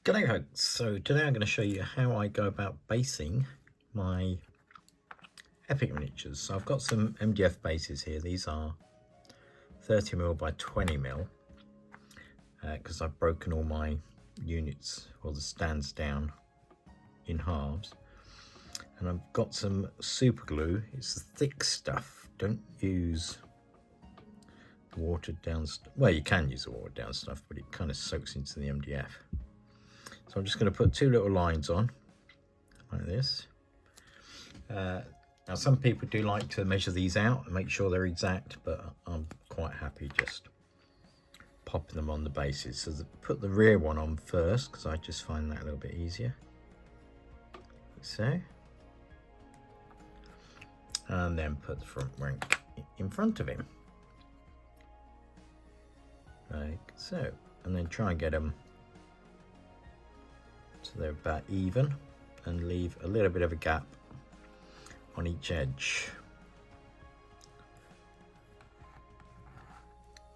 G'day folks, so today I'm going to show you how I go about basing my Epic miniatures. So I've got some MDF bases here. These are 30mm by 20mm because I've broken all my units or the stands down in halves. And I've got some super glue. It's the thick stuff. Don't use the watered down stuff. Well, you can use the watered down stuff, but it kind of soaks into the MDF. So I'm just going to put two little lines on like this. Now some people do like to measure these out and make sure they're exact, but I'm quite happy just popping them on the bases. So put the rear one on first because I just find that a little bit easier. Like so. And then put the front one in front of him. Like so. And then try and get them so they're about even, and leave a little bit of a gap on each edge.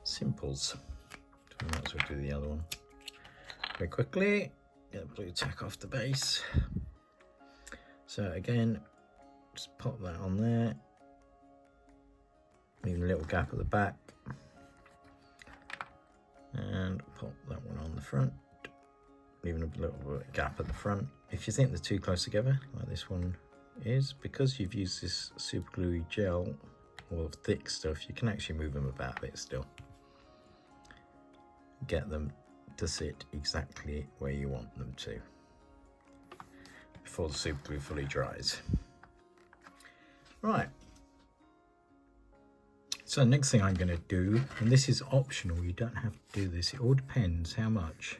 Simples. So we might as well do the other one very quickly. Get the blue tack off the base. So again, just pop that on there, leave a little gap at the back, and pop that one on the front, leaving a little gap at the front. If you think they're too close together, like this one is, because you've used this super gluey gel or thick stuff, you can actually move them about a bit still. Get them to sit exactly where you want them to before the super glue fully dries. Right. So next thing I'm going to do, and this is optional, you don't have to do this, it all depends how much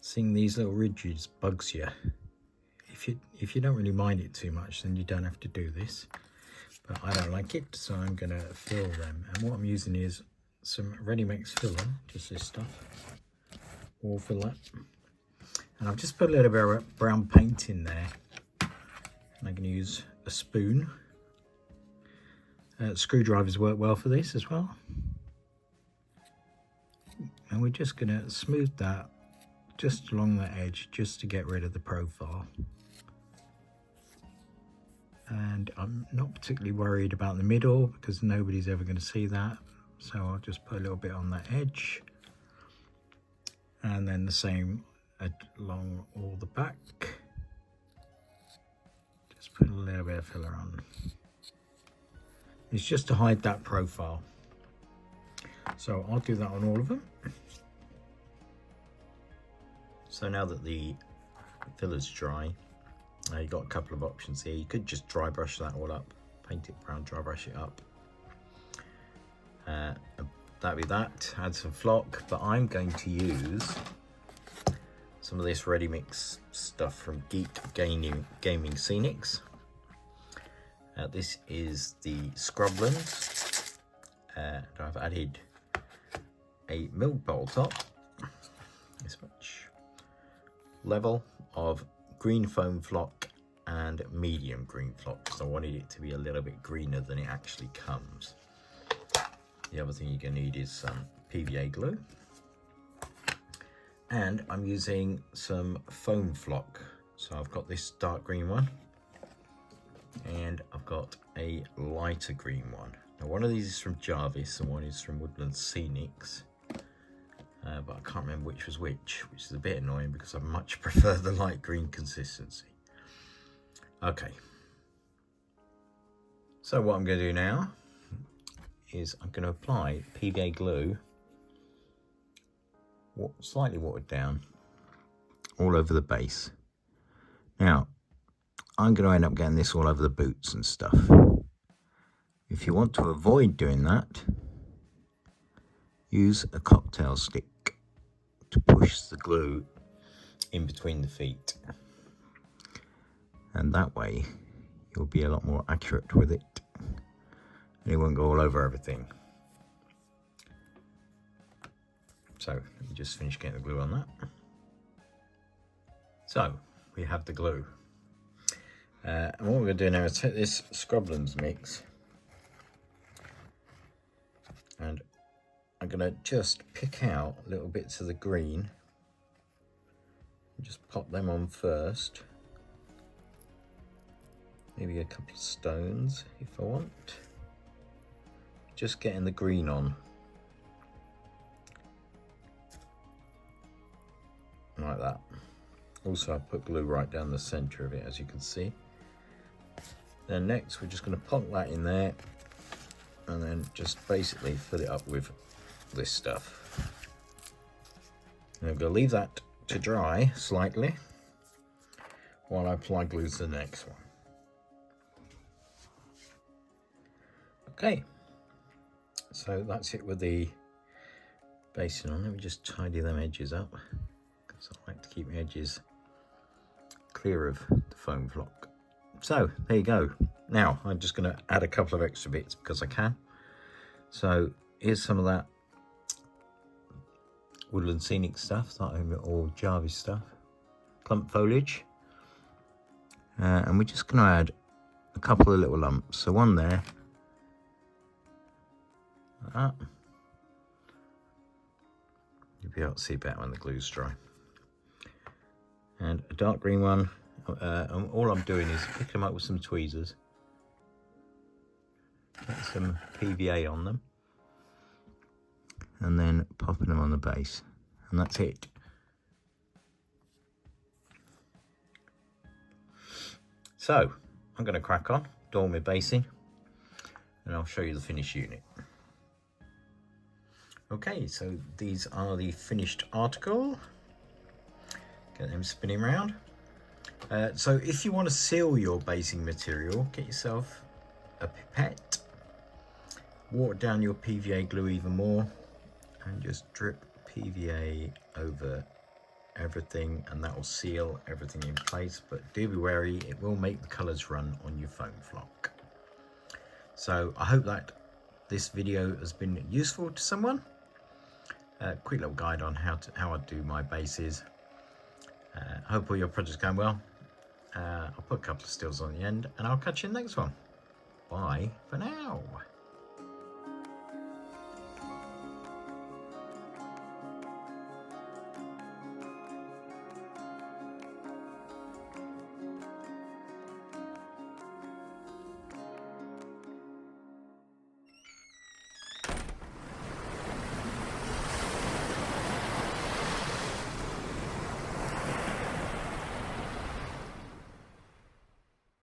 seeing these little ridges bugs you. If you don't really mind it too much, then you don't have to do this, but I don't like it, so I'm going to fill them. And what I'm using is some ready mix filler, just this stuff, wall filler, and I've just put a little bit of brown paint in there, and I'm going to use a spoon. Screwdrivers work well for this as well, and we're just going to smooth that just along the edge, just to get rid of the profile. And I'm not particularly worried about the middle because nobody's ever going to see that, so I'll just put a little bit on that edge, and then the same along all the back. Just put a little bit of filler on. It's just to hide that profile, so I'll do that on all of them. So now that the filler's dry, you've got a couple of options here. You could just dry brush that all up, paint it brown, dry brush it up. That'd be that. Add some flock, but I'm going to use some of this ready mix stuff from Geek Gaming Scenics. This is the Scrublands. I've added a milk bowl top, this much, level of green foam flock and medium green flock, because I wanted it to be a little bit greener than it actually comes. The other thing you're going to need is some PVA glue, and I'm using some foam flock. So I've got this dark green one, and I've got a lighter green one. Now one of these is from Jarvis and one is from Woodland Scenics, but I can't remember which was which is a bit annoying because I much prefer the light green consistency. Okay, so what I'm going to do now is I'm going to apply PVA glue, slightly watered down, all over the base. Now I'm going to end up getting this all over the boots and stuff. If you want to avoid doing that, use a cocktail stick to push the glue in between the feet, and that way you'll be a lot more accurate with it and it won't go all over everything. So let me just finish getting the glue on that. So we have the glue. And what we're going to do now is take this Scrublands mix, and I'm going to just pick out little bits of the green Just pop them on first. Maybe a couple of stones if I want. Just getting the green on. Like that. Also I put glue right down the center of it, as you can see. Then next we're just going to pop that in there and then just basically fill it up with this stuff. And I'm going to leave that to dry slightly while I apply glue to the next one. Okay, so that's it with the basing on. Let me just tidy them edges up, because I like to keep the edges clear of the foam flock. So there you go. Now I'm just going to add a couple of extra bits because I can. So here's some of that woodland scenic stuff, or Jarvis stuff, clump foliage, and we're just going to add a couple of little lumps. So one there, like that. You'll be able to see better when the glue's dry. And a dark green one. And all I'm doing is picking them up with some tweezers, get some PVA on them, and then popping them on the base, and that's it. So I'm going to crack on, do all my basing, and I'll show you the finished unit. Okay, so these are the finished article. Get them spinning around. So if you want to seal your basing material, get yourself a pipette, water down your PVA glue even more, and just drip PVA over everything, and that will seal everything in place. But do be wary, it will make the colours run on your foam flock. So I hope that this video has been useful to someone. Quick little guide on how I do my bases. I hope all your projects going well. I'll put a couple of stills on the end, and I'll catch you in the next one. Bye for now.